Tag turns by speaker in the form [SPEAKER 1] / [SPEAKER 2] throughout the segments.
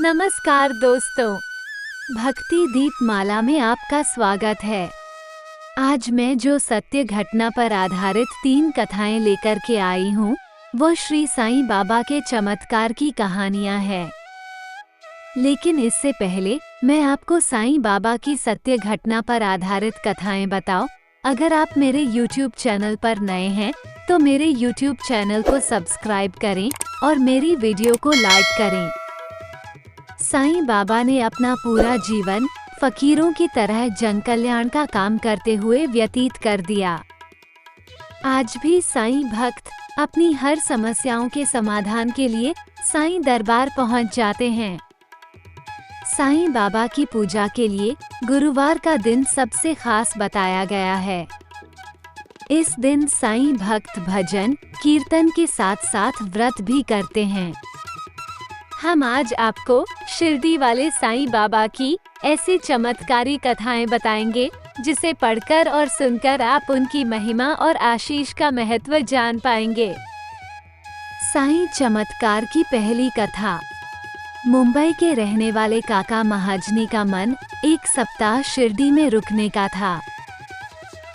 [SPEAKER 1] नमस्कार दोस्तों, भक्ति दीपमाला में आपका स्वागत है। आज मैं जो सत्य घटना पर आधारित 3 कथाएं लेकर के आई हूँ, वो श्री साईं बाबा के चमत्कार की कहानियाँ हैं। लेकिन इससे पहले मैं आपको साईं बाबा की सत्य घटना पर आधारित कथाएं बताऊं। अगर आप मेरे YouTube चैनल पर नए हैं तो मेरे YouTube चैनल को सब्सक्राइब करें और मेरी वीडियो को लाइक करें। साईं बाबा ने अपना पूरा जीवन फकीरों की तरह जन कल्याण का काम करते हुए व्यतीत कर दिया। आज भी साईं भक्त अपनी हर समस्याओं के समाधान के लिए साईं दरबार पहुंच जाते हैं। साईं बाबा की पूजा के लिए गुरुवार का दिन सबसे खास बताया गया है। इस दिन साईं भक्त भजन कीर्तन के साथ साथ व्रत भी करते हैं। हम आज आपको शिरडी वाले साईं बाबा की ऐसी चमत्कारी कथाएं बताएंगे जिसे पढ़कर और सुनकर आप उनकी महिमा और आशीष का महत्व जान पाएंगे। साईं चमत्कार की पहली कथा। मुंबई के रहने वाले काका महाजनी का मन एक सप्ताह शिरडी में रुकने का था।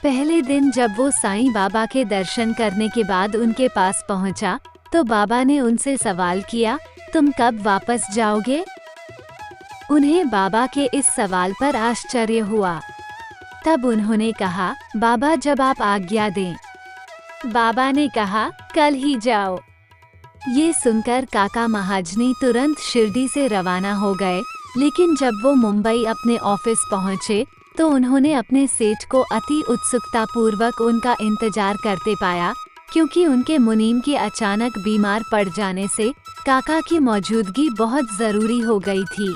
[SPEAKER 1] पहले दिन जब वो साईं बाबा के दर्शन करने के बाद उनके पास पहुंचा तो बाबा ने उनसे सवाल किया, तुम कब वापस जाओगे? उन्हें बाबा के इस सवाल पर आश्चर्य हुआ। तब उन्होंने कहा, बाबा जब आप आज्ञा दें। बाबा ने कहा, कल ही जाओ। ये सुनकर काका महाजनी तुरंत शिरडी से रवाना हो गए। लेकिन जब वो मुंबई अपने ऑफिस पहुंचे तो उन्होंने अपने सेठ को अति उत्सुकता पूर्वक उनका इंतजार करते पाया, क्योंकि उनके मुनीम के अचानक बीमार पड़ जाने से काका की मौजूदगी बहुत जरूरी हो गई थी।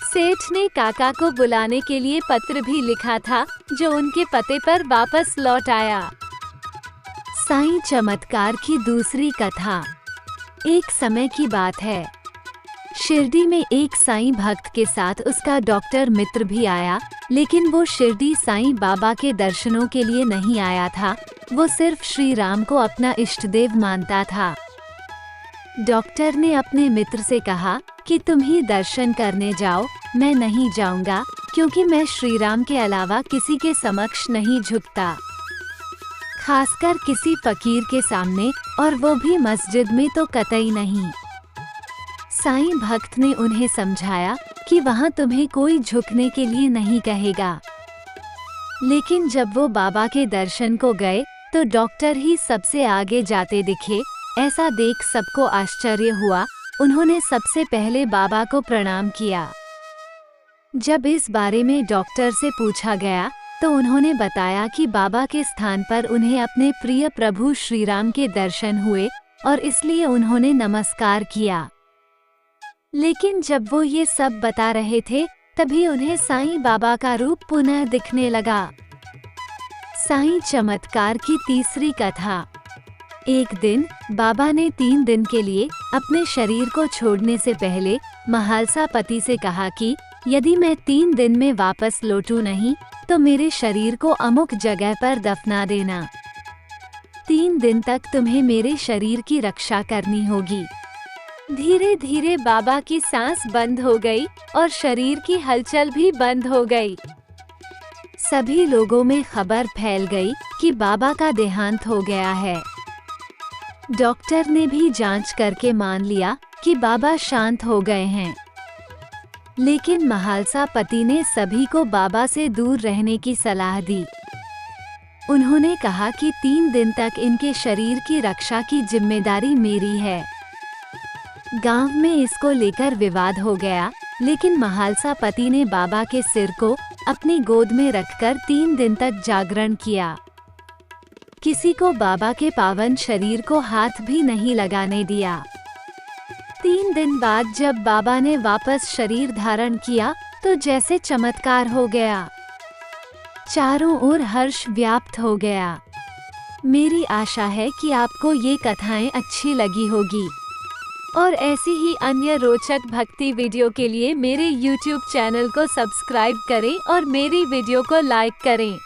[SPEAKER 1] सेठ ने काका को बुलाने के लिए पत्र भी लिखा था, जो उनके पते पर वापस लौट आया। साईं चमत्कार की दूसरी कथा। एक समय की बात है। शिरडी में एक साईं भक्त के साथ उसका डॉक्टर मित्र भी आया, लेकिन वो शिरडी साईं बाबा के दर्शनों के लिए नहीं आया था। वो सिर्फ श्री राम को अपना इष्टदेव मानता था। डॉक्टर ने अपने मित्र से कहा कि तुम ही दर्शन करने जाओ, मैं नहीं जाऊंगा, क्योंकि मैं श्री राम के अलावा किसी के समक्ष नहीं झुकता, खासकर किसी फकीर के सामने, और वो भी मस्जिद में तो कतई नहीं। साईं भक्त ने उन्हें समझाया कि वहाँ तुम्हें कोई झुकने के लिए नहीं कहेगा। लेकिन जब वो बाबा के दर्शन को गए तो डॉक्टर ही सबसे आगे जाते दिखे। ऐसा देख सबको आश्चर्य हुआ। उन्होंने सबसे पहले बाबा को प्रणाम किया। जब इस बारे में डॉक्टर से पूछा गया तो उन्होंने बताया कि बाबा के स्थान पर उन्हें अपने प्रिय प्रभु श्री राम के दर्शन हुए और इसलिए उन्होंने नमस्कार किया। लेकिन जब वो ये सब बता रहे थे तभी उन्हें साईं बाबा का रूप पुनः दिखने लगा। साईं चमत्कार की तीसरी कथा। एक दिन बाबा ने 3 दिन के लिए अपने शरीर को छोड़ने से पहले महालसा पति से कहा कि यदि मैं 3 दिन में वापस लौटूं नहीं तो मेरे शरीर को अमुक जगह पर दफना देना। 3 दिन तक तुम्हें मेरे शरीर की रक्षा करनी होगी। धीरे धीरे बाबा की सांस बंद हो गई और शरीर की हलचल भी बंद हो गई। सभी लोगों में खबर फैल गई कि बाबा का देहांत हो गया है। डॉक्टर ने भी जांच करके मान लिया कि बाबा शांत हो गए हैं। लेकिन महालसा पति ने सभी को बाबा से दूर रहने की सलाह दी। उन्होंने कहा कि 3 दिन तक इनके शरीर की रक्षा की जिम्मेदारी मेरी है। गांव में इसको लेकर विवाद हो गया, लेकिन महालसा पति ने बाबा के सिर को अपनी गोद में रखकर 3 दिन तक जागरण किया। किसी को बाबा के पावन शरीर को हाथ भी नहीं लगाने दिया। 3 दिन बाद जब बाबा ने वापस शरीर धारण किया तो जैसे चमत्कार हो गया। चारों ओर हर्ष व्याप्त हो गया। मेरी आशा है कि आपको ये कथाएं अच्छी लगी होगी और ऐसी ही अन्य रोचक भक्ति वीडियो के लिए मेरे YouTube चैनल को सब्सक्राइब करें और मेरी वीडियो को लाइक करें।